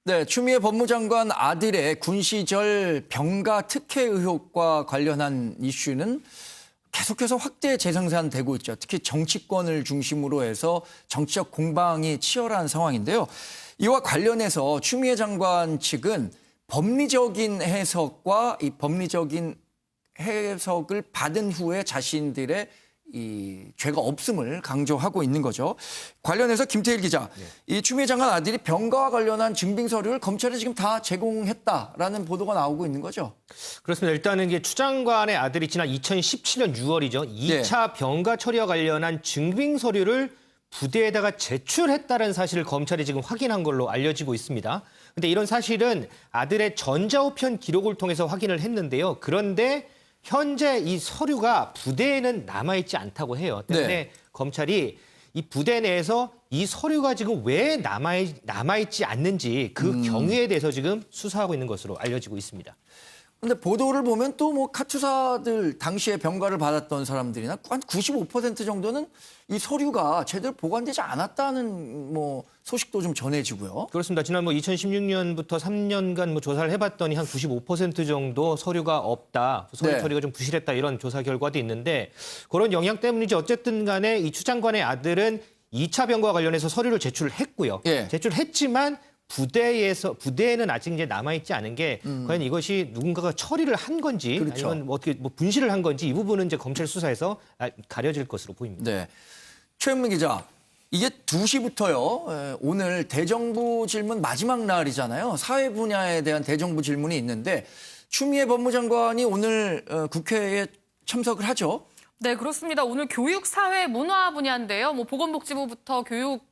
네, 추미애 법무장관 아들의 군 시절 병가 특혜 의혹과 관련한 이슈는 계속해서 확대 재생산되고 있죠. 특히 정치권을 중심으로 해서 정치적 공방이 치열한 상황인데요. 이와 관련해서 추미애 장관 측은 법리적인 해석과 이 법리적인 해석을 받은 후에 자신들의 이 죄가 없음을 강조하고 있는 거죠. 관련해서 김태일 기자, 이 추미애 장관 아들이 병가와 관련한 증빙 서류를 검찰에 지금 다 제공했다라는 보도가 나오고 있는 거죠. 그렇습니다. 일단은 이게 추 장관의 아들이 지난 2017년 6월이죠. 2차 병가 처리와 관련한 증빙 서류를 부대에다가 제출했다는 사실을 검찰이 지금 확인한 걸로 알려지고 있습니다. 근데 이런 사실은 아들의 전자우편 기록을 통해서 확인을 했는데요. 그런데 현재 이 서류가 부대에는 남아있지 않다고 해요. 때문에 검찰이 이 부대 내에서 이 서류가 지금 왜 남아있지 않는지 그 경위에 대해서 지금 수사하고 있는 것으로 알려지고 있습니다. 근데 보도를 보면 또 뭐 카투사들 당시에 병가를 받았던 사람들이나 한 95% 정도는 이 서류가 제대로 보관되지 않았다는 뭐 소식도 좀 전해지고요. 그렇습니다. 지난 2016년부터 3년간 조사를 해봤더니 한 95% 정도 서류가 없다, 서류 처리가 좀 부실했다 이런 조사 결과도 있는데 그런 영향 때문인지 어쨌든 간에 이 추 장관의 아들은 2차 병가와 관련해서 서류를 제출을 했고요. 제출했지만 부대에는 아직 이제 남아있지 않은 게 과연 이것이 누군가가 처리를 한 건지 아니면 어떻게 분실을 한 건지 이 부분은 이제 검찰 수사에서 가려질 것으로 보입니다. 네, 최은민 기자, 이게 2시부터요. 오늘 대정부 질문 마지막 날이잖아요. 사회 분야에 대한 대정부 질문이 있는데 추미애 법무장관이 오늘 국회에 참석을 하죠. 네, 그렇습니다. 오늘 교육, 사회, 문화 분야인데요. 뭐 보건복지부부터 교육부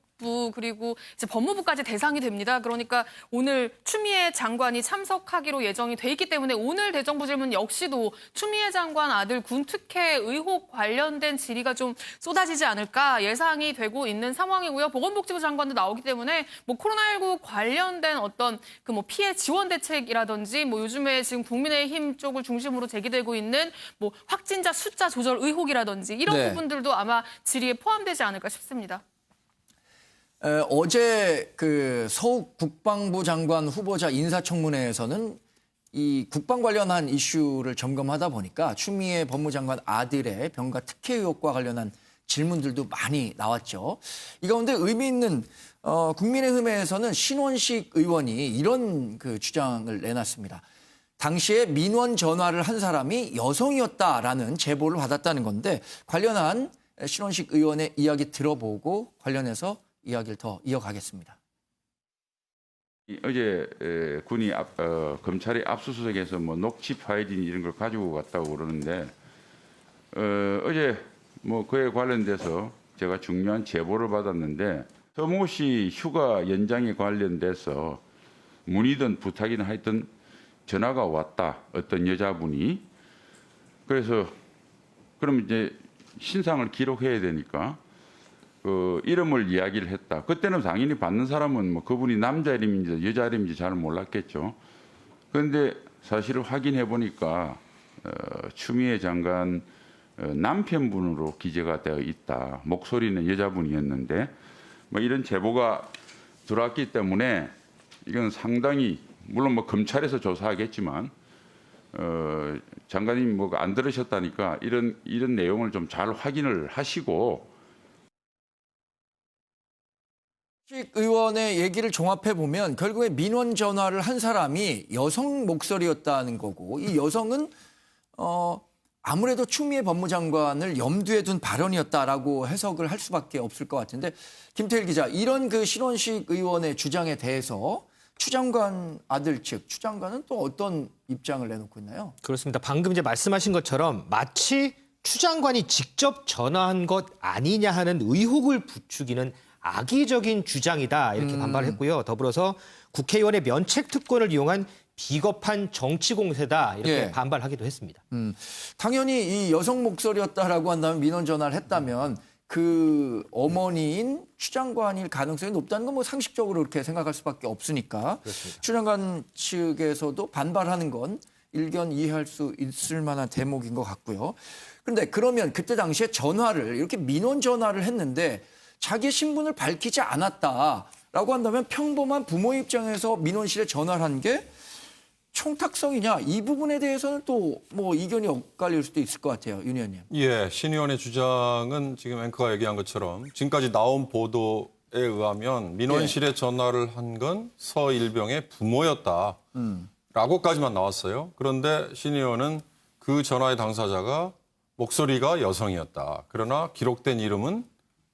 그리고 이제 법무부까지 대상이 됩니다. 그러니까 오늘 추미애 장관이 참석하기로 예정이 돼 있기 때문에 오늘 대정부 질문 역시도 추미애 장관 아들 군 특혜 의혹 관련된 질의가 좀 쏟아지지 않을까 예상이 되고 있는 상황이고요. 보건복지부 장관도 나오기 때문에 뭐 코로나19 관련된 어떤 그 뭐 피해 지원 대책이라든지 뭐 요즘에 지금 국민의힘 쪽을 중심으로 제기되고 있는 뭐 확진자 숫자 조절 의혹이라든지 이런 부분들도 아마 질의에 포함되지 않을까 싶습니다. 어제 그 서욱 국방부 장관 후보자 인사청문회에서는 이 국방 관련한 이슈를 점검하다 보니까 추미애 법무장관 아들의 병가 특혜 의혹과 관련한 질문들도 많이 나왔죠. 이 가운데 의미 있는 국민의힘에서는 신원식 의원이 이런 그 주장을 내놨습니다. 당시에 민원 전화를 한 사람이 여성이었다라는 제보를 받았다는 건데 관련한 신원식 의원의 이야기 들어보고 관련해서 이야기를 더 이어가겠습니다. 어제 군이 검찰이 압수수색해서 뭐 녹취 파일이니 이런 걸 가지고 갔다고 그러는데 어제 뭐 그에 관련돼서 제가 중요한 제보를 받았는데 서모 씨 휴가 연장에 관련돼서 문의든 부탁이든 하여튼 전화가 왔다. 어떤 여자분이. 그래서 그럼 이제 신상을 기록해야 되니까 그 이름을 이야기를 했다. 그때는 당연히 받는 사람은 뭐 그분이 남자 이름인지 여자 이름인지 잘 몰랐겠죠. 그런데 사실을 확인해 보니까 추미애 장관 남편분으로 기재가 되어 있다. 목소리는 여자분이었는데 뭐 이런 제보가 들어왔기 때문에 이건 상당히 물론 뭐 검찰에서 조사하겠지만 장관님 뭐 안 들으셨다니까 이런 내용을 좀 잘 확인을 하시고. 의원의 얘기를 종합해 보면 결국에 민원 전화를 한 사람이 여성 목소리였다는 거고 이 여성은 아무래도 추미애 법무장관을 염두에 둔 발언이었다라고 해석을 할 수밖에 없을 것 같은데 김태일 기자, 이런 그 신원식 의원의 주장에 대해서 추 장관 아들 측, 추 장관은 또 어떤 입장을 내놓고 있나요? 그렇습니다. 방금 이제 말씀하신 것처럼 마치 추 장관이 직접 전화한 것 아니냐 하는 의혹을 부추기는 악의적인 주장이다 이렇게 반발했고요. 더불어서 국회의원의 면책 특권을 이용한 비겁한 정치 공세다 이렇게 반발하기도 했습니다. 당연히 이 여성 목소리였다라고 한다면 민원 전화를 했다면 그 어머니인 추 장관일 가능성이 높다는 건 뭐 상식적으로 그렇게 생각할 수밖에 없으니까 그렇습니다. 추 장관 측에서도 반발하는 건 일견 이해할 수 있을 만한 대목인 것 같고요. 그런데 그러면 그때 당시에 전화를 이렇게 민원 전화를 했는데 자기의 신분을 밝히지 않았다. 라고 한다면 평범한 부모 입장에서 민원실에 전화를 한 게 청탁성이냐 이 부분에 대해서는 또 뭐 이견이 엇갈릴 수도 있을 것 같아요. 윤 의원님. 예, 신 의원의 주장은 지금 앵커가 얘기한 것처럼 지금까지 나온 보도에 의하면 민원실에 전화를 한 건 서일병의 부모였다. 라고까지만 나왔어요. 그런데 신 의원은 그 전화의 당사자가 목소리가 여성이었다. 그러나 기록된 이름은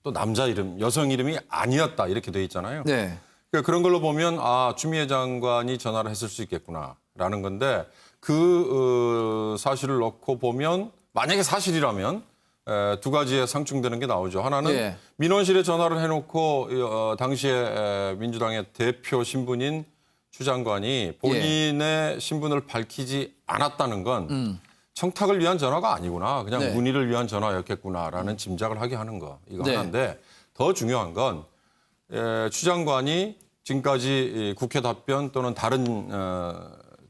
또 남자 이름, 여성 이름이 아니었다. 이렇게 돼 있잖아요. 네. 그러니까 그런 걸로 보면 추미애 장관이 전화를 했을 수 있겠구나라는 건데 그 사실을 놓고 보면 만약에 사실이라면 두 가지의 상충되는 게 나오죠. 하나는 예. 민원실에 전화를 해놓고 당시에 민주당의 대표 신분인 추 장관이 본인의 신분을 밝히지 않았다는 건 청탁을 위한 전화가 아니구나. 그냥 네. 문의를 위한 전화였겠구나라는 짐작을 하게 하는 거. 이거 네. 하나인데 더 중요한 건 추 장관이 지금까지 국회 답변 또는 다른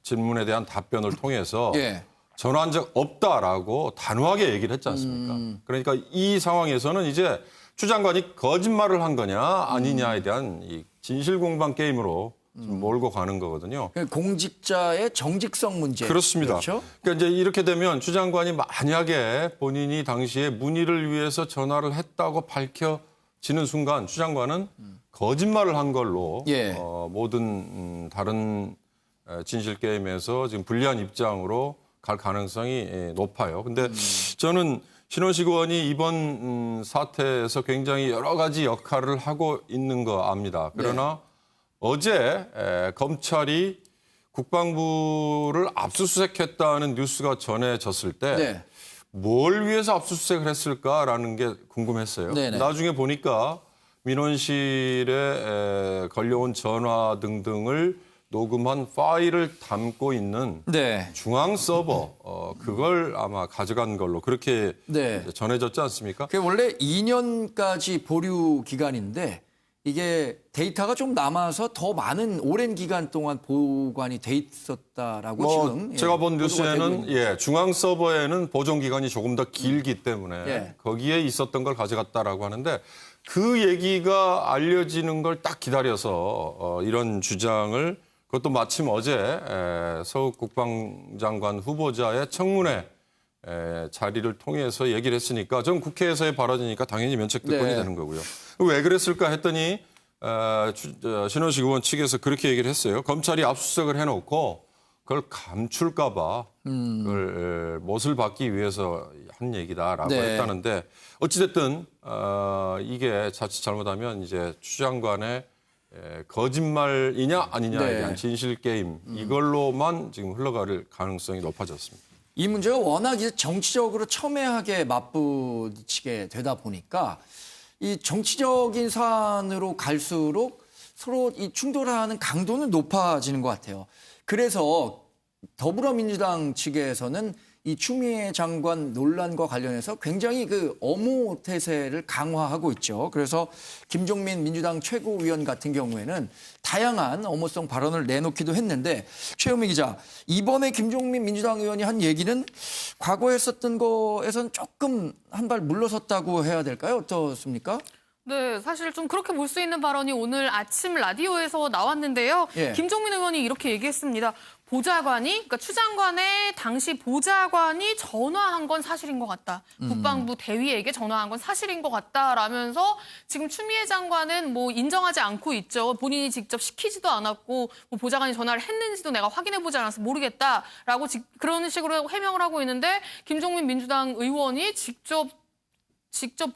질문에 대한 답변을 통해서 예. 전화한 적 없다라고 단호하게 얘기를 했지 않습니까? 그러니까 이 상황에서는 이제 추 장관이 거짓말을 한 거냐 아니냐에 대한 이 진실 공방 게임으로 지금 몰고 가는 거거든요. 공직자의 정직성 문제. 그렇습니다. 그렇죠? 그러니까 이제 이렇게 되면 추 장관이 만약에 본인이 당시에 문의를 위해서 전화를 했다고 밝혀지는 순간 추 장관은 거짓말을 한 걸로 예. 모든 다른 진실 게임에서 지금 불리한 입장으로 갈 가능성이 높아요. 근데 저는 신원식 의원이 이번 사태에서 굉장히 여러 가지 역할을 하고 있는 거 압니다. 그러나 어제 검찰이 국방부를 압수수색했다는 뉴스가 전해졌을 때 뭘 위해서 압수수색을 했을까라는 게 궁금했어요. 네네. 나중에 보니까 민원실에 걸려온 전화 등등을 녹음한 파일을 담고 있는 네. 중앙 서버 그걸 아마 가져간 걸로 그렇게 네. 전해졌지 않습니까? 그게 원래 2년까지 보류 기간인데 이게 데이터가 좀 남아서 더 많은 오랜 기간 동안 보관이 돼 있었다라고 지금 제가 본 보도가 되고 뉴스에는 있는 중앙 서버에는 보존 기간이 조금 더 길기 때문에 예. 거기에 있었던 걸 가져갔다라고 하는데 그 얘기가 알려지는 걸 딱 기다려서 이런 주장을 그것도 마침 어제 서욱 국방장관 후보자의 청문회 자리를 통해서 얘기를 했으니까 전 국회에서의 발언이니까 당연히 면책특권이 되는 거고요. 왜 그랬을까 했더니 신원식 의원 측에서 그렇게 얘기를 했어요. 검찰이 압수수색을 해놓고 그걸 감출까 봐 그걸 못을 받기 위해서 한 얘기다라고 했다는데 어찌됐든 이게 자칫 잘못하면 이제 추 장관의 거짓말이냐 아니냐에 대한 진실 게임 이걸로만 지금 흘러갈 가능성이 높아졌습니다. 이 문제가 워낙 이제 정치적으로 첨예하게 맞부딪히게 되다 보니까 이 정치적인 사안으로 갈수록 서로 이 충돌하는 강도는 높아지는 것 같아요. 그래서 더불어민주당 측에서는 이 추미애 장관 논란과 관련해서 굉장히 그 엄호 태세를 강화하고 있죠. 그래서 김종민 민주당 최고위원 같은 경우에는 다양한 엄호성 발언을 내놓기도 했는데 최현미 기자, 이번에 김종민 민주당 의원이 한 얘기는 과거에 했었던 거에선 조금 한 발 물러섰다고 해야 될까요? 어떻습니까? 네, 사실 좀 그렇게 볼 수 있는 발언이 오늘 아침 라디오에서 나왔는데요. 예. 김종민 의원이 이렇게 얘기했습니다. 보좌관이, 그러니까 추 장관의 당시 보좌관이 전화한 건 사실인 것 같다. 국방부 대위에게 전화한 건 사실인 것 같다라면서 지금 추미애 장관은 뭐 인정하지 않고 있죠. 본인이 직접 시키지도 않았고 뭐 보좌관이 전화를 했는지도 내가 확인해보지 않아서 모르겠다라고 그런 식으로 해명을 하고 있는데 김종민 민주당 의원이 직접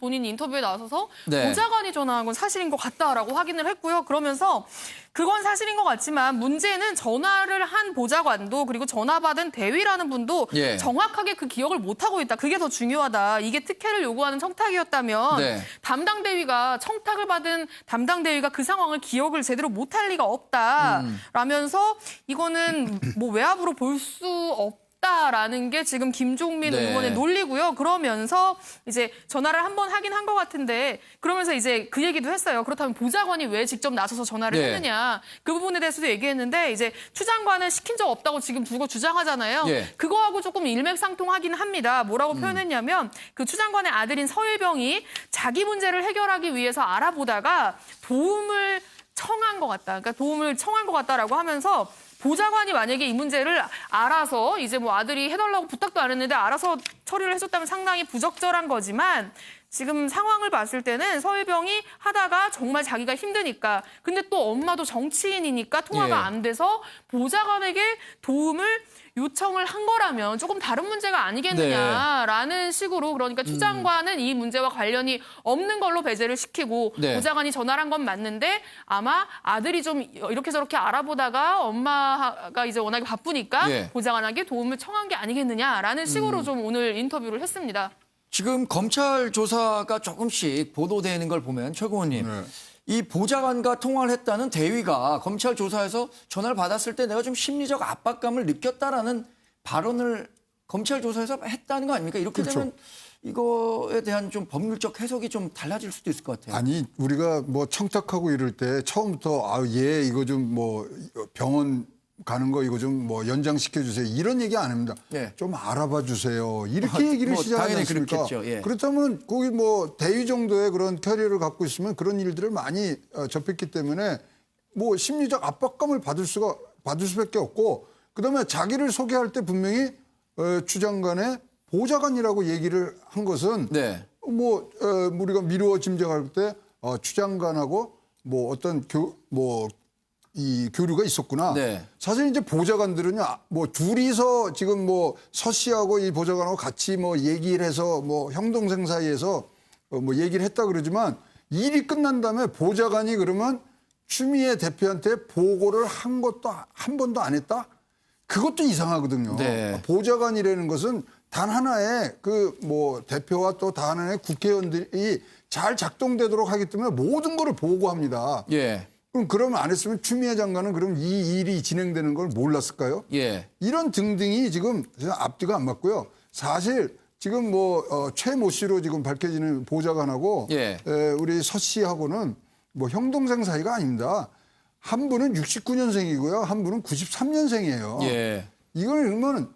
본인 인터뷰에 나서서 보좌관이 전화한 건 사실인 것 같다라고 확인을 했고요. 그러면서 그건 사실인 것 같지만 문제는 전화를 한 보좌관도 그리고 전화 받은 대위라는 분도 정확하게 그 기억을 못하고 있다. 그게 더 중요하다. 이게 특혜를 요구하는 청탁이었다면 담당 대위가 청탁을 받은 담당 대위가 그 상황을 기억을 제대로 못할 리가 없다라면서 이거는 뭐 외압으로 볼 수 없다라는 게 지금 김종민 의원의 논리고요. 그러면서 이제 전화를 한 번 하긴 한 것 같은데 그러면서 이제 그 얘기도 했어요. 그렇다면 보좌관이 왜 직접 나서서 전화를 했느냐. 그 부분에 대해서도 얘기했는데 이제 추 장관은 시킨 적 없다고 지금 두고 주장하잖아요. 그거하고 조금 일맥상통하긴 합니다. 뭐라고 표현했냐면 그 추 장관의 아들인 서일병이 자기 문제를 해결하기 위해서 알아보다가 도움을 청한 것 같다. 그러니까 도움을 청한 것 같다라고 하면서 보좌관이 만약에 이 문제를 알아서 이제 뭐 아들이 해달라고 부탁도 안 했는데 알아서 처리를 해줬다면 상당히 부적절한 거지만 지금 상황을 봤을 때는 서일병이 하다가 정말 자기가 힘드니까 근데 또 엄마도 정치인이니까 통화가 예. 안 돼서 보좌관에게 도움을 요청을 한 거라면 조금 다른 문제가 아니겠느냐라는 식으로 그러니까 추 장관은 이 문제와 관련이 없는 걸로 배제를 시키고 네. 보좌관이 전화를 한 건 맞는데 아마 아들이 좀 이렇게 저렇게 알아보다가 엄마가 이제 워낙에 바쁘니까 예. 보좌관에게 도움을 청한 게 아니겠느냐라는 식으로 좀 오늘 인터뷰를 했습니다. 지금 검찰 조사가 조금씩 보도되는 걸 보면 최 의원님 이 보좌관과 통화를 했다는 대위가 검찰 조사에서 전화를 받았을 때 내가 좀 심리적 압박감을 느꼈다라는 발언을 검찰 조사에서 했다는 거 아닙니까? 이렇게 그렇죠. 되면 이거에 대한 좀 법률적 해석이 좀 달라질 수도 있을 것 같아요. 아니 우리가 뭐 청탁하고 이럴 때 처음부터 얘 이거 좀 뭐 병원 가는 거 이거 좀 뭐 연장시켜 주세요 이런 얘기 안 합니다. 예. 좀 알아봐 주세요 이렇게 얘기를 뭐 시작하지 당연히 않습니까? 그렇겠죠. 예. 그렇다면 거기 뭐 대위 정도의 그런 캐리어를 갖고 있으면 그런 일들을 많이 접했기 때문에 뭐 심리적 압박감을 받을 수밖에 없고 그다음에 자기를 소개할 때 분명히 추 장관의 보좌관이라고 얘기를 한 것은 네. 뭐 우리가 미루어 짐작할 때 추 장관하고 뭐 어떤 이 교류가 있었구나. 네. 사실 이제 보좌관들은요, 뭐 둘이서 지금 뭐 서 씨하고 이 보좌관하고 같이 뭐 얘기를 해서 뭐 형동생 사이에서 뭐 얘기를 했다 그러지만 일이 끝난 다음에 보좌관이 그러면 추미애 대표한테 보고를 한 번도 안 했다? 그것도 이상하거든요. 네. 보좌관이라는 것은 단 하나의 그 뭐 대표와 또 단 하나의 국회의원들이 잘 작동되도록 하기 때문에 모든 거를 보고합니다. 예. 그럼 그러면 안 했으면 추미애 장관은 그럼 이 일이 진행되는 걸 몰랐을까요? 예. 이런 등등이 지금 앞뒤가 안 맞고요. 사실 지금 뭐 최모 씨로 지금 밝혀지는 보좌관하고 예. 우리 서 씨하고는 뭐 형동생 사이가 아닙니다. 한 분은 69년생이고요. 한 분은 93년생이에요. 예. 이걸 그러면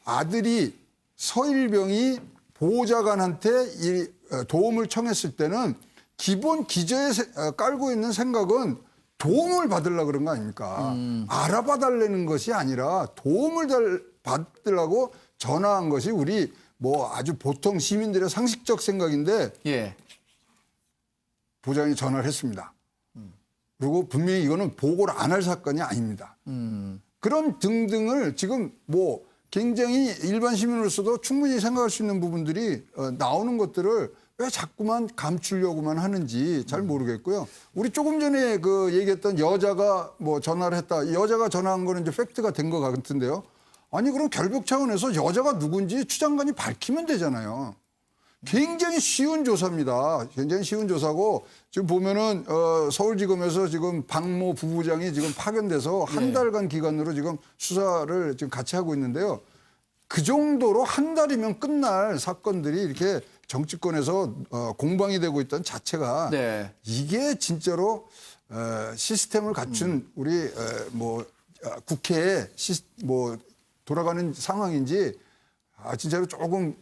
아들이 서일병이 보좌관한테 이 도움을 청했을 때는 기본 기저에 깔고 있는 생각은 도움을 받으려고 그런 거 아닙니까? 알아봐 달라는 것이 아니라 도움을 받으려고 전화한 것이 우리 뭐 아주 보통 시민들의 상식적 생각인데 예. 보좌관이 전화를 했습니다. 그리고 분명히 이거는 보고를 안 할 사건이 아닙니다. 그런 등등을 지금 뭐 굉장히 일반 시민으로서도 충분히 생각할 수 있는 부분들이 나오는 것들을 왜 자꾸만 감추려고만 하는지 잘 모르겠고요. 우리 조금 전에 그 얘기했던 여자가 뭐 전화를 했다. 여자가 전화한 거는 이제 팩트가 된 것 같은데요. 아니 그럼 결벽 차원에서 여자가 누군지 추 장관이 밝히면 되잖아요. 굉장히 쉬운 조사입니다. 굉장히 쉬운 조사고 지금 보면은 서울지검에서 지금 박모 부부장이 지금 파견돼서 한 달간 기간으로 지금 수사를 지금 같이 하고 있는데요. 그 정도로 한 달이면 끝날 사건들이 이렇게 정치권에서 공방이 되고 있던 자체가 네. 이게 진짜로 시스템을 갖춘 우리 뭐 국회에 뭐 돌아가는 상황인지 진짜로 조금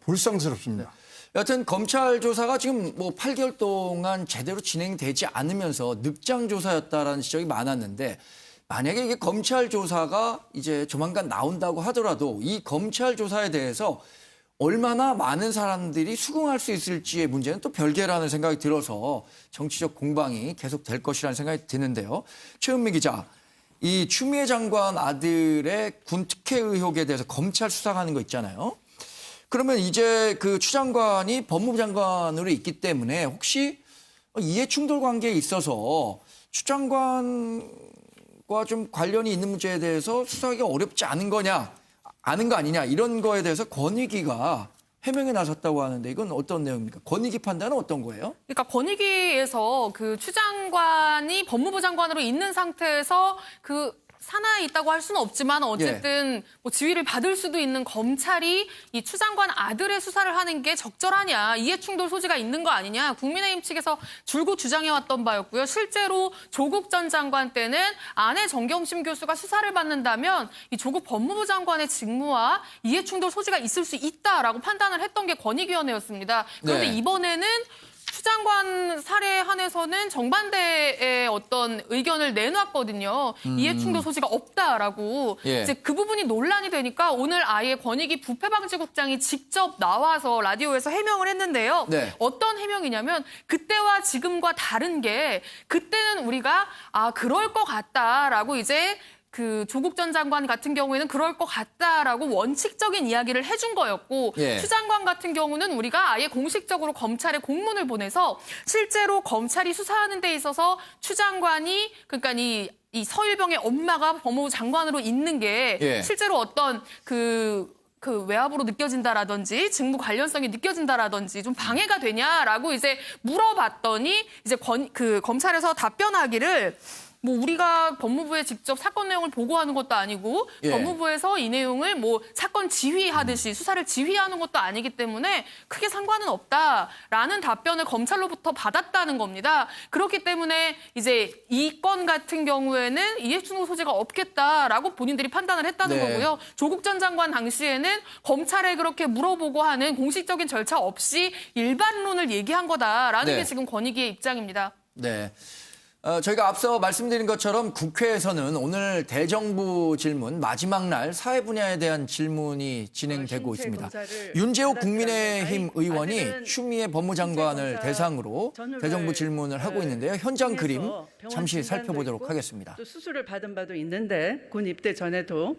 볼상스럽습니다. 여하튼 검찰 조사가 지금 뭐 8개월 동안 제대로 진행되지 않으면서 늑장 조사였다라는 지적이 많았는데 만약에 이게 검찰 조사가 이제 조만간 나온다고 하더라도 이 검찰 조사에 대해서 얼마나 많은 사람들이 수긍할 수 있을지의 문제는 또 별개라는 생각이 들어서 정치적 공방이 계속될 것이라는 생각이 드는데요. 최은미 기자, 이 추미애 장관 아들의 군 특혜 의혹에 대해서 검찰 수사하는 거 있잖아요. 그러면 이제 그 추 장관이 법무부 장관으로 있기 때문에 혹시 이해 충돌 관계에 있어서 추 장관과 좀 관련이 있는 문제에 대해서 수사하기가 어렵지 않은 거냐, 아는 거 아니냐 이런 거에 대해서 권익위가 해명에 나섰다고 하는데 이건 어떤 내용입니까? 권익위 판단은 어떤 거예요? 그러니까 권익위에서 그 추 장관이 법무부 장관으로 있는 상태에서 그 산하에 있다고 할 수는 없지만 어쨌든 뭐 지위를 받을 수도 있는 검찰이 이 추 장관 아들의 수사를 하는 게 적절하냐, 이해충돌 소지가 있는 거 아니냐 국민의힘 측에서 줄곧 주장해왔던 바였고요. 실제로 조국 전 장관 때는 아내 정경심 교수가 수사를 받는다면 이 조국 법무부 장관의 직무와 이해충돌 소지가 있을 수 있다라고 판단을 했던 게 권익위원회였습니다. 그런데 네. 이번에는 추 장관 사례에 한해서는 정반대의 어떤 의견을 내놨거든요. 이해충돌 소지가 없다라고. 예. 이제 그 부분이 논란이 되니까 오늘 아예 권익위 부패방지국장이 직접 나와서 라디오에서 해명을 했는데요. 네. 어떤 해명이냐면 그때와 지금과 다른 게 그때는 우리가 그럴 것 같다라고 이제 그 조국 전 장관 같은 경우에는 그럴 것 같다라고 원칙적인 이야기를 해준 거였고 예. 추 장관 같은 경우는 우리가 아예 공식적으로 검찰에 공문을 보내서 실제로 검찰이 수사하는 데 있어서 추 장관이 그러니까 이 서일병의 엄마가 법무부 장관으로 있는 게 예. 실제로 어떤 그 외압으로 느껴진다라든지 직무 관련성이 느껴진다라든지 좀 방해가 되냐라고 이제 물어봤더니 이제 검찰에서 답변하기를 뭐 우리가 법무부에 직접 사건 내용을 보고하는 것도 아니고 예. 법무부에서 이 내용을 뭐 사건 지휘하듯이 수사를 지휘하는 것도 아니기 때문에 크게 상관은 없다라는 답변을 검찰로부터 받았다는 겁니다. 그렇기 때문에 이제 이 건 같은 경우에는 이해충돌 소지가 없겠다라고 본인들이 판단을 했다는 네. 거고요. 조국 전 장관 당시에는 검찰에 그렇게 물어보고 하는 공식적인 절차 없이 일반론을 얘기한 거다라는 네. 게 지금 권익위의 입장입니다. 네. 저희가 앞서 말씀드린 것처럼 국회에서는 오늘 대정부 질문 마지막 날 사회 분야에 대한 질문이 진행되고 있습니다. 윤재욱 국민의힘 의원이 추미애 법무장관을 대상으로 대정부 질문을 하고 있는데요. 현장 그림 잠시 살펴보도록 하겠습니다. 또 수술을 받은 바도 있는데 군 입대 전에도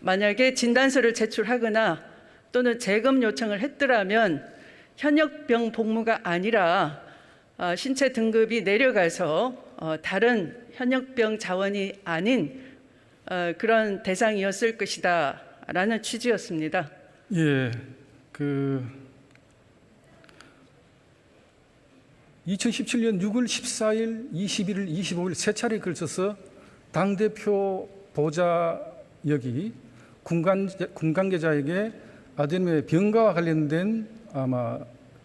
만약에 진단서를 제출하거나 또는 재검 요청을 했더라면 현역병 복무가 아니라 신체 등급이 내려가서 다른 현역병 자원이 아닌 그런 대상이었을 것이다라는 취지였습니다. 예, 2017년 6월 14일, 21일, 25일 세 차례에 걸쳐서 당대표 보좌역이 군 관계자에게 아드님의 병가와 관련된 아마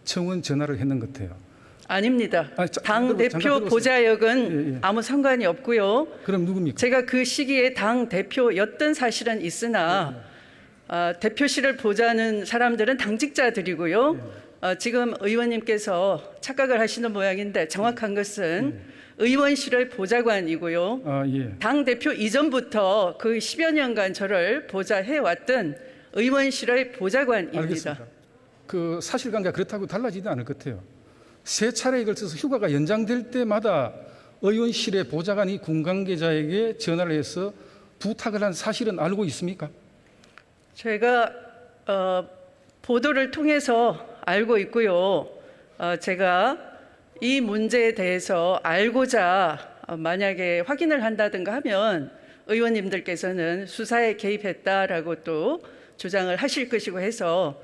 청원 전화를 했는 것 같아요. 아닙니다. 잠깐 당대표 들어보세요. 보좌역은 예. 아무 상관이 없고요. 그럼 누굽니까? 제가 그 시기에 당대표였던 사실은 있으나 대표실을 보자는 사람들은 당직자들이고요. 지금 의원님께서 착각을 하시는 모양인데 정확한 것은 의원실의 보좌관이고요. 예. 당대표 이전부터 그 10여 년간 저를 보좌해왔던 의원실의 보좌관입니다. 알겠습니다. 그 사실관계가 그렇다고 달라지지 않을 것 같아요. 세 차례에 걸쳐서 휴가가 연장될 때마다 의원실의 보좌관이 군 관계자에게 전화를 해서 부탁을 한 사실은 알고 있습니까? 제가 보도를 통해서 알고 있고요. 제가 이 문제에 대해서 알고자 만약에 확인을 한다든가 하면 의원님들께서는 수사에 개입했다라고 또 주장을 하실 것이고 해서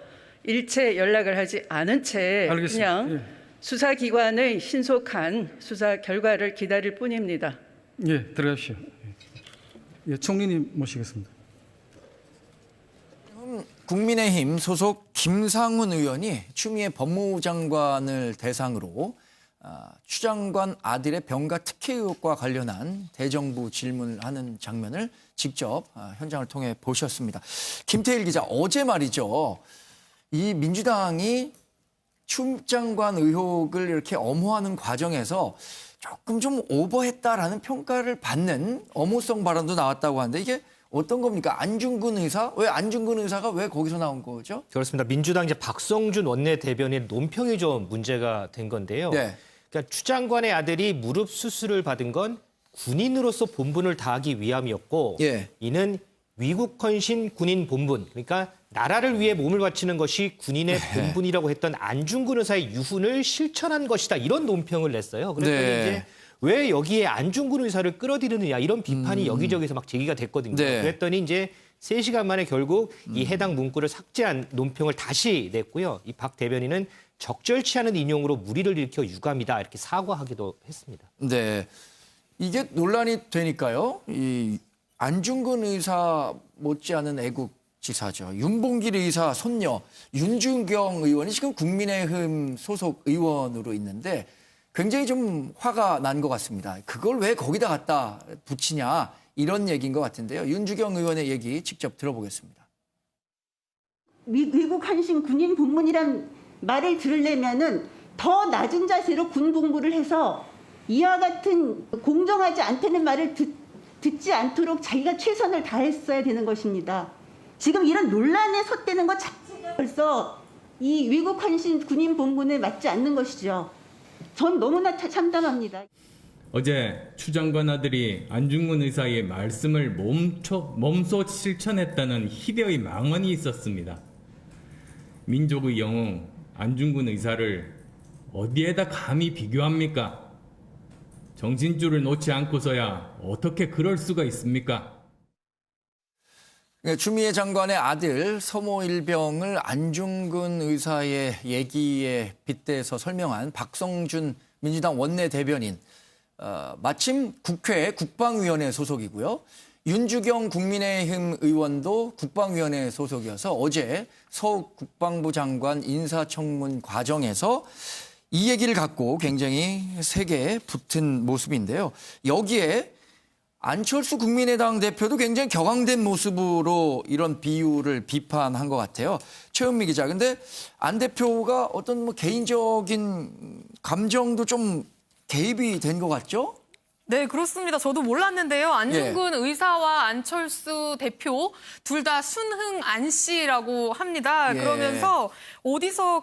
일체 연락을 하지 않은 채 알겠습니다. 그냥 예. 수사기관의 신속한 수사 결과를 기다릴 뿐입니다. 예, 들어가십시오. 예, 총리님 모시겠습니다. 국민의힘 소속 김상훈 의원이 추미애 법무부 장관을 대상으로 추 장관 아들의 병가 특혜 의혹과 관련한 대정부 질문을 하는 장면을 직접 현장을 통해 보셨습니다. 김태일 기자, 어제 말이죠. 이 민주당이 추 장관 의혹을 이렇게 엄호하는 과정에서 조금 좀 오버했다라는 평가를 받는 엄호성 발언도 나왔다고 하는데 이게 어떤 겁니까? 안중근 의사? 왜 안중근 의사가 왜 거기서 나온 거죠? 그렇습니다. 민주당 이제 박성준 원내대변인 논평이 좀 문제가 된 건데요. 네. 그러니까 추 장관의 아들이 무릎 수술을 받은 건 군인으로서 본분을 다하기 위함이었고 예. 이는 위국 헌신 군인 본분, 그러니까 나라를 위해 몸을 바치는 것이 군인의 본분이라고 했던 안중근 의사의 유훈을 실천한 것이다. 이런 논평을 냈어요. 그랬더니 네. 이제 왜 여기에 안중근 의사를 끌어들이느냐 이런 비판이 여기저기서 막 제기가 됐거든요. 네. 그랬더니 이제 3시간 만에 결국 이 해당 문구를 삭제한 논평을 다시 냈고요. 이 박 대변인은 적절치 않은 인용으로 무리를 일으켜 유감이다 이렇게 사과하기도 했습니다. 네. 이게 논란이 되니까요. 이 안중근 의사 못지않은 애국지사죠. 윤봉길 의사 손녀 윤주경 의원이 지금 국민의힘 소속 의원으로 있는데 굉장히 좀 화가 난 것 같습니다. 그걸 왜 거기다 갖다 붙이냐 이런 얘기인 것 같은데요. 윤주경 의원의 얘기 직접 들어보겠습니다. 미국 한신 군인 본문이란 말을 들으려면은 더 낮은 자세로 군복무를 해서 이와 같은 공정하지 않다는 말을 듣지 않도록 자기가 최선을 다했어야 되는 것입니다. 지금 이런 논란에 섰다는 것 자체가 벌써 이 위국 헌신 군인 본분에 맞지 않는 것이죠. 전 너무나 참담합니다. 어제 추 장관 아들이 안중근 의사의 말씀을 몸소 실천했다는 희대의 망언이 있었습니다. 민족의 영웅 안중근 의사를 어디에다 감히 비교합니까? 정신줄을 놓지 않고서야 어떻게 그럴 수가 있습니까? 추미애 장관의 아들 서모일병을 안중근 의사의 얘기에 빗대서 설명한 박성준 민주당 원내대변인, 마침 국회 국방위원회 소속이고요. 윤주경 국민의힘 의원도 국방위원회 소속이어서 어제 서욱 국방부 장관 인사청문 과정에서 이 얘기를 갖고 굉장히 세게 붙은 모습인데요. 여기에 안철수 국민의당 대표도 굉장히 격앙된 모습으로 이런 비유를 비판한 것 같아요. 최은미 기자. 근데 안 대표가 어떤 뭐 개인적인 감정도 좀 개입이 된 것 같죠? 네, 그렇습니다. 저도 몰랐는데요. 안중근 의사와 안철수 대표 둘 다 순흥 안 씨라고 합니다. 그러면서 어디서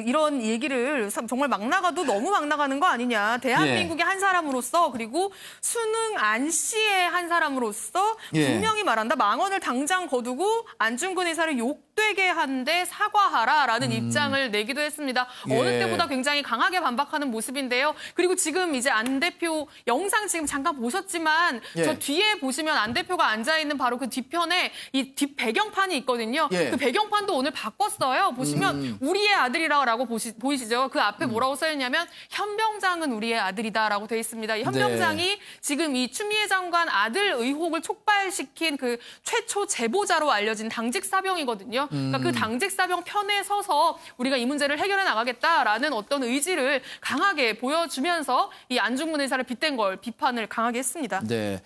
이런 얘기를 정말 막 나가도 너무 막 나가는 거 아니냐. 대한민국의 한 사람으로서 그리고 순흥 안 씨의 한 사람으로서 분명히 말한다. 망언을 당장 거두고 안중근 의사를 욕되게 한데 사과하라라는 입장을 내기도 했습니다. 어느 때보다 굉장히 강하게 반박하는 모습인데요. 그리고 지금 이제 안 대표 영상 지금 잠깐 보셨지만 저 뒤에 보시면 안 대표가 앉아있는 바로 그 뒤편에 이 뒷 배경판이 있거든요. 그 배경판도 오늘 바꿨어요. 보시면 우리의 아들이라고 보이시죠? 그 앞에 뭐라고 써있냐면 현병장은 우리의 아들이다라고 돼 있습니다. 이 현병장이 지금 이 추미애 장관 아들 의혹을 촉발시킨 그 최초 제보자로 알려진 당직 사병이거든요. 그러니까 그 당직 사병 편에 서서 우리가 이 문제를 해결해 나가겠다라는 어떤 의지를 강하게 보여주면서 이 안중근 의사를 빗댄 걸 비판을 강하게 했습니다. 네.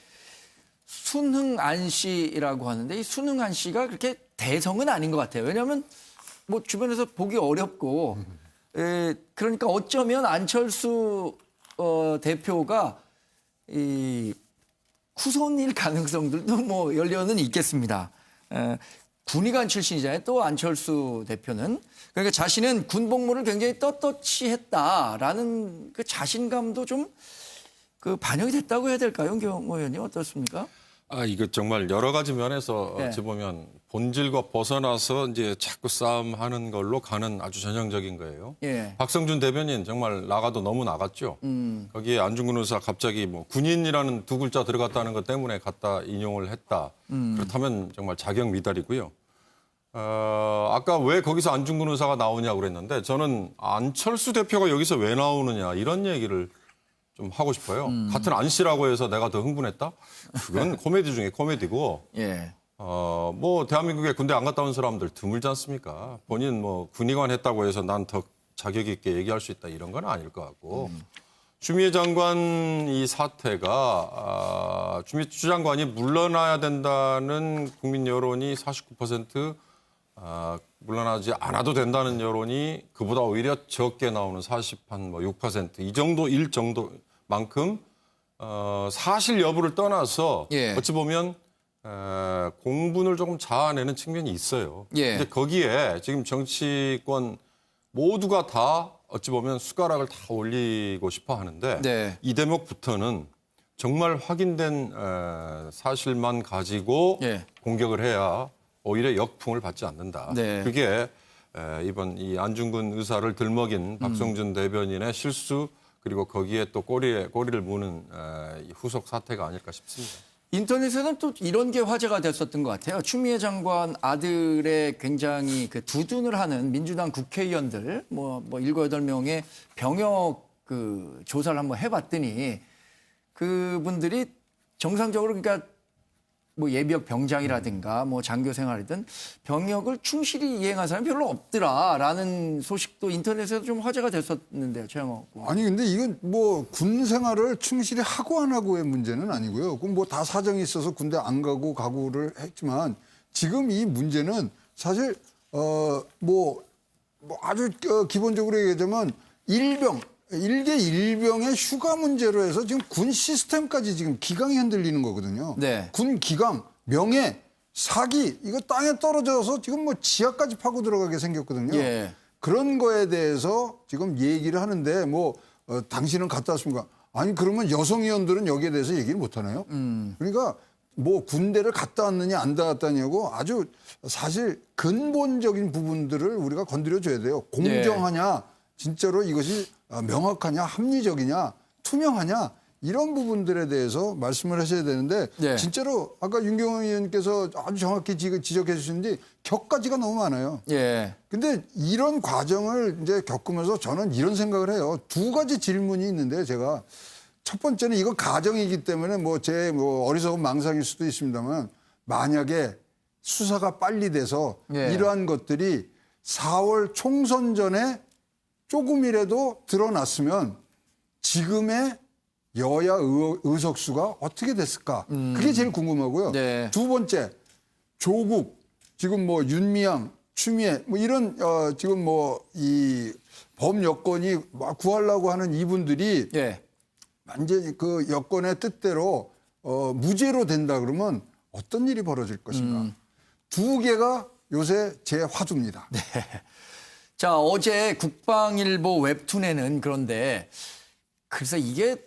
순흥안 씨라고 하는데 이 순흥안 씨가 그렇게 대성은 아닌 것 같아요. 왜냐하면 뭐 주변에서 보기 어렵고 그러니까 어쩌면 안철수 대표가 이 후손일 가능성들도 뭐 열려는 있겠습니다. 군의관 출신이잖아요. 또 안철수 대표는. 그러니까 자신은 군복무를 굉장히 떳떳이 했다라는 그 자신감도 좀 반영이 됐다고 해야 될까요? 윤경 의원님 어떻습니까? 이거 정말 여러 가지 면에서 어찌 보면 본질과 벗어나서 이제 자꾸 싸움하는 걸로 가는 아주 전형적인 거예요. 박성준 대변인 정말 나가도 너무 나갔죠. 거기에 안중근 의사 갑자기 뭐 군인이라는 두 글자 들어갔다는 것 때문에 갖다 인용을 했다. 그렇다면 정말 자격 미달이고요. 아까 왜 거기서 안중근 의사가 나오냐고 그랬는데 저는 안철수 대표가 여기서 왜 나오느냐 이런 얘기를 좀 하고 싶어요. 같은 안 씨라고 해서 내가 더 흥분했다? 그건 코미디 중에 코미디고. 뭐 대한민국에 군대 안 갔다 온 사람들 드물지 않습니까? 본인 뭐 군의관 했다고 해서 난 더 자격 있게 얘기할 수 있다 이런 건 아닐 것 같고. 추미애 장관 이 사태가 추 장관이 물러나야 된다는 국민 여론이 49%, 물러나지 않아도 된다는 여론이 그보다 오히려 적게 나오는 6% 이 정도일 정도만큼 사실 여부를 떠나서 어찌 보면 공분을 조금 자아내는 측면이 있어요. 근데 거기에 지금 정치권 모두가 다 어찌 보면 숟가락을 다 올리고 싶어 하는데 이 대목부터는 정말 확인된 사실만 가지고 공격을 해야 오히려 역풍을 받지 않는다. 그게 이번 이 안중근 의사를 들먹인 박성준 대변인의 실수 그리고 거기에 또 꼬리를 무는 후속 사태가 아닐까 싶습니다. 인터넷에는 또 이런 게 화제가 됐었던 것 같아요. 추미애 장관 아들의 굉장히 두둔을 하는 민주당 국회의원들 뭐 7, 8명의 병역 조사를 한번 해봤더니 그분들이 정상적으로 그러니까 뭐 예비역 병장이라든가 뭐 장교 생활이든 병역을 충실히 이행한 사람이 별로 없더라라는 소식도 인터넷에서 좀 화제가 됐었는데요. 최영호. 아니 근데 이건 뭐 군 생활을 충실히 하고 안 하고의 문제는 아니고요. 그럼 뭐 다 사정이 있어서 군대 안 가고 각오를 했지만 지금 이 문제는 사실 뭐 아주 기본적으로 얘기하자면 일개 일병의 휴가 문제로 해서 지금 군 시스템까지 지금 기강이 흔들리는 거거든요. 네. 군 기강, 명예, 사기 이거 땅에 떨어져서 지금 뭐 지하까지 파고 들어가게 생겼거든요. 예. 그런 거에 대해서 지금 얘기를 하는데 당신은 갔다 왔습니까? 아니 그러면 여성 의원들은 여기에 대해서 얘기를 못 하나요? 그러니까 뭐 군대를 갔다 왔느냐 안 갔다 왔냐고 아주 사실 근본적인 부분들을 우리가 건드려 줘야 돼요. 공정하냐, 진짜로 이것이 명확하냐, 합리적이냐, 투명하냐 이런 부분들에 대해서 말씀을 하셔야 되는데 네. 진짜로 아까 윤경호 의원께서 아주 정확히 지적해 주시는데 격가지가 너무 많아요. 예. 근데 이런 과정을 이제 겪으면서 저는 이런 생각을 해요. 두 가지 질문이 있는데 제가 첫 번째는 이거 가정이기 때문에 제 어리석은 망상일 수도 있습니다만 만약에 수사가 빨리 돼서 예. 이러한 것들이 4월 총선 전에 조금이라도 드러났으면 지금의 여야 의석수가 어떻게 됐을까? 그게 제일 궁금하고요. 네. 두 번째, 조국, 지금 윤미향, 추미애, 이런, 지금 이 범여권이 막 구하려고 하는 이분들이 예. 완전히 그 여권의 뜻대로 무죄로 된다 그러면 어떤 일이 벌어질 것인가. 두 개가 요새 제 화두입니다. 네. 자, 어제 국방일보 웹툰에는 그런데 그래서 이게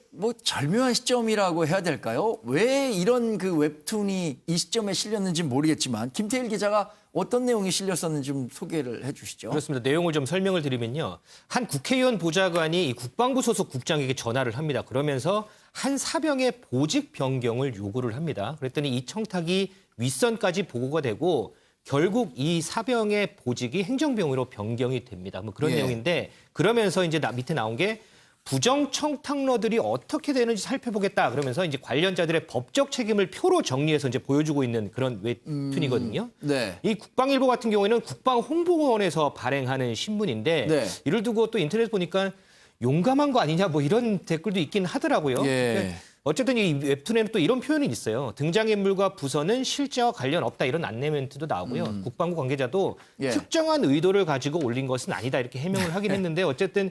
절묘한 시점이라고 해야 될까요? 왜 이런 그 웹툰이 이 시점에 실렸는지 모르겠지만 김태일 기자가 어떤 내용이 실렸었는지 좀 소개를 해 주시죠. 그렇습니다. 내용을 좀 설명을 드리면요. 한 국회의원 보좌관이 이 국방부 소속 국장에게 전화를 합니다. 그러면서 한 사병의 보직 변경을 요구를 합니다. 그랬더니 이 청탁이 윗선까지 보고가 되고 결국 이 사병의 보직이 행정병으로 변경이 됩니다. 그런 예. 내용인데 그러면서 이제 밑에 나온 게 부정 청탁러들이 어떻게 되는지 살펴보겠다. 그러면서 이제 관련자들의 법적 책임을 표로 정리해서 이제 보여주고 있는 그런 웹툰이거든요. 네. 이 국방일보 같은 경우에는 국방홍보원에서 발행하는 신문인데 네. 이를 두고 또 인터넷 보니까 용감한 거 아니냐 이런 댓글도 있긴 하더라고요. 예. 어쨌든 이 웹툰에는 또 이런 표현이 있어요. 등장인물과 부서는 실제와 관련 없다 이런 안내 멘트도 나오고요. 국방부 관계자도 예. 특정한 의도를 가지고 올린 것은 아니다 이렇게 해명을 하긴 했는데 어쨌든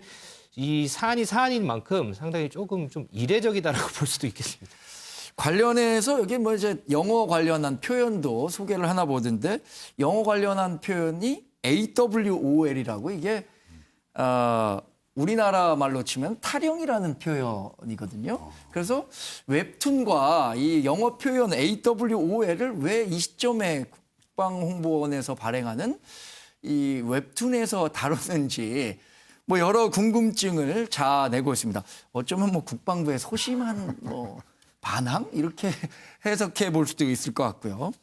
이 사안인 만큼 상당히 조금 좀 이례적이다라고 볼 수도 있겠습니다. 관련해서 여기 이제 영어 관련한 표현도 소개를 하나 보던데 영어 관련한 표현이 AWOL이라고 이게 우리나라 말로 치면 타령이라는 표현이거든요. 그래서 웹툰과 이 영어 표현 AWOL을 왜 이 시점에 국방홍보원에서 발행하는 이 웹툰에서 다루는지 여러 궁금증을 자아내고 있습니다. 어쩌면 국방부의 소심한 반항 이렇게 해석해 볼 수도 있을 것 같고요.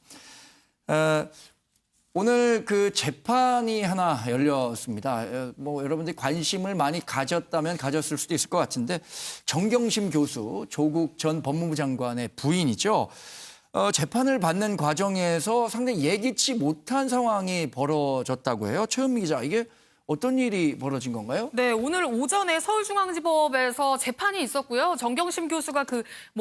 오늘 그 재판이 하나 열렸습니다. 여러분들이 관심을 많이 가졌다면 가졌을 수도 있을 것 같은데 정경심 교수, 조국 전 법무부 장관의 부인이죠. 재판을 받는 과정에서 상당히 예기치 못한 상황이 벌어졌다고 해요. 최은미 기자, 이게 어떤 일이 벌어진 건가요? 네, 오늘 오전에 서울중앙지법에서 재판이 있었고요. 정경심 교수가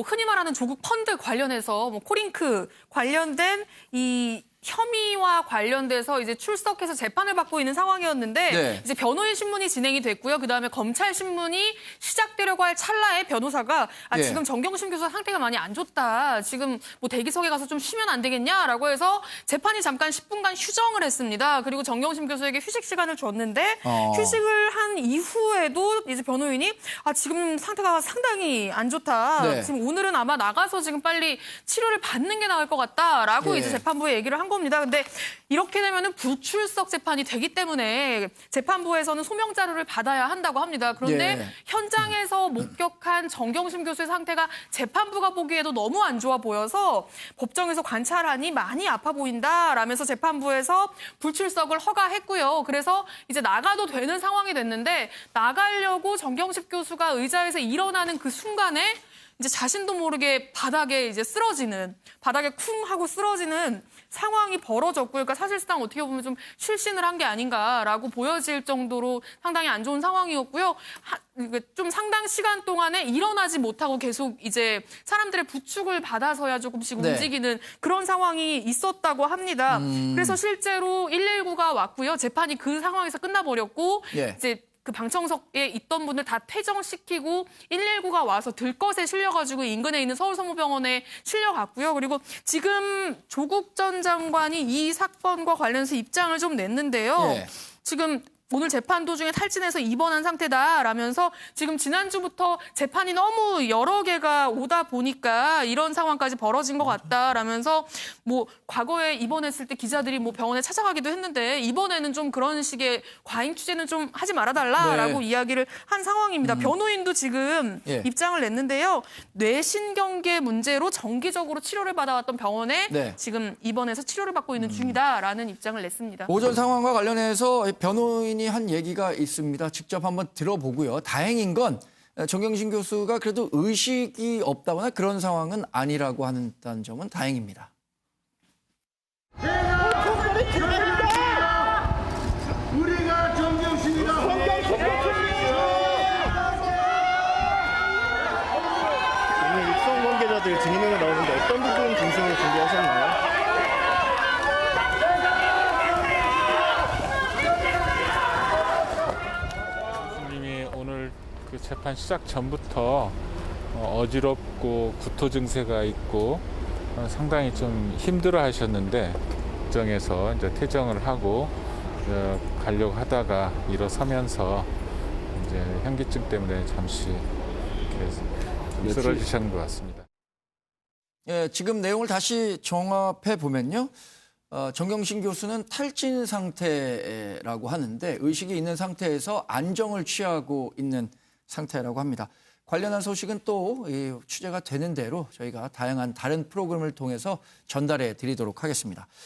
흔히 말하는 조국 펀드 관련해서 코링크 관련된 이 혐의와 관련돼서 이제 출석해서 재판을 받고 있는 상황이었는데 네. 이제 변호인 신문이 진행이 됐고요. 그다음에 검찰 신문이 시작되려고 할 찰나에 변호사가 예. 지금 정경심 교수 상태가 많이 안 좋다. 지금 대기석에 가서 좀 쉬면 안 되겠냐라고 해서 재판이 잠깐 10분간 휴정을 했습니다. 그리고 정경심 교수에게 휴식 시간을 줬는데 휴식을 한 이후에도 이제 변호인이 지금 상태가 상당히 안 좋다. 네. 지금 오늘은 아마 나가서 지금 빨리 치료를 받는 게 나을 것 같다라고 예. 이제 재판부에 얘기를 한 겁니다. 근데 이렇게 되면은 불출석 재판이 되기 때문에 재판부에서는 소명 자료를 받아야 한다고 합니다. 그런데 예. 현장에서 목격한 정경심 교수의 상태가 재판부가 보기에도 너무 안 좋아 보여서 법정에서 관찰하니 많이 아파 보인다라면서 재판부에서 불출석을 허가했고요. 그래서 이제 나가도 되는 상황이 됐는데 나가려고 정경심 교수가 의자에서 일어나는 그 순간에 이제 자신도 모르게 바닥에 쿵 하고 쓰러지는 상황이 벌어졌고요. 그러니까 사실상 어떻게 보면 좀 실신을 한 게 아닌가라고 보여질 정도로 상당히 안 좋은 상황이었고요. 좀 상당 시간 동안에 일어나지 못하고 계속 이제 사람들의 부축을 받아서야 조금씩 네. 움직이는 그런 상황이 있었다고 합니다. 그래서 실제로 119가 왔고요. 재판이 그 상황에서 끝나버렸고 예. 이제 그 방청석에 있던 분들 다 퇴정시키고 119가 와서 들것에 실려가지고 인근에 있는 서울성모병원에 실려갔고요. 그리고 지금 조국 전 장관이 이 사건과 관련해서 입장을 좀 냈는데요. 예. 지금 오늘 재판 도중에 탈진해서 입원한 상태다라면서 지금 지난주부터 재판이 너무 여러 개가 오다 보니까 이런 상황까지 벌어진 것 같다라면서 뭐 과거에 입원했을 때 기자들이 뭐 병원에 찾아가기도 했는데 이번에는 좀 그런 식의 과잉 취재는 좀 하지 말아달라라고 네. 이야기를 한 상황입니다. 변호인도 지금 예. 입장을 냈는데요. 뇌신경계 문제로 정기적으로 치료를 받아왔던 병원에 네. 지금 입원해서 치료를 받고 있는 중이다라는 입장을 냈습니다. 오전 상황과 관련해서 변호인이 한 얘기가 있습니다. 직접 한번 들어보고요. 다행인 건 정경심 교수가 그래도 의식이 없다거나 그런 상황은 아니라고 하는 점은 다행입니다. 우리가 정경심이다. 오늘 입성 관계자들 증인으로 나오는데 어떤 부분 진술을 준비하셨나요? 교수님이 오늘 그 재판 시작 전부터 어지럽고 구토 증세가 있고 상당히 좀 힘들어 하셨는데 정에서 이제 퇴정을 하고 가려고 하다가 일어서면서 이제 현기증 때문에 잠시 이렇게 좀 쓰러지신 것 같습니다. 예, 지금 내용을 다시 종합해 보면요. 정경심 교수는 탈진 상태라고 하는데 의식이 있는 상태에서 안정을 취하고 있는 상태라고 합니다. 관련한 소식은 또 취재가 되는 대로 저희가 다양한 다른 프로그램을 통해서 전달해 드리도록 하겠습니다.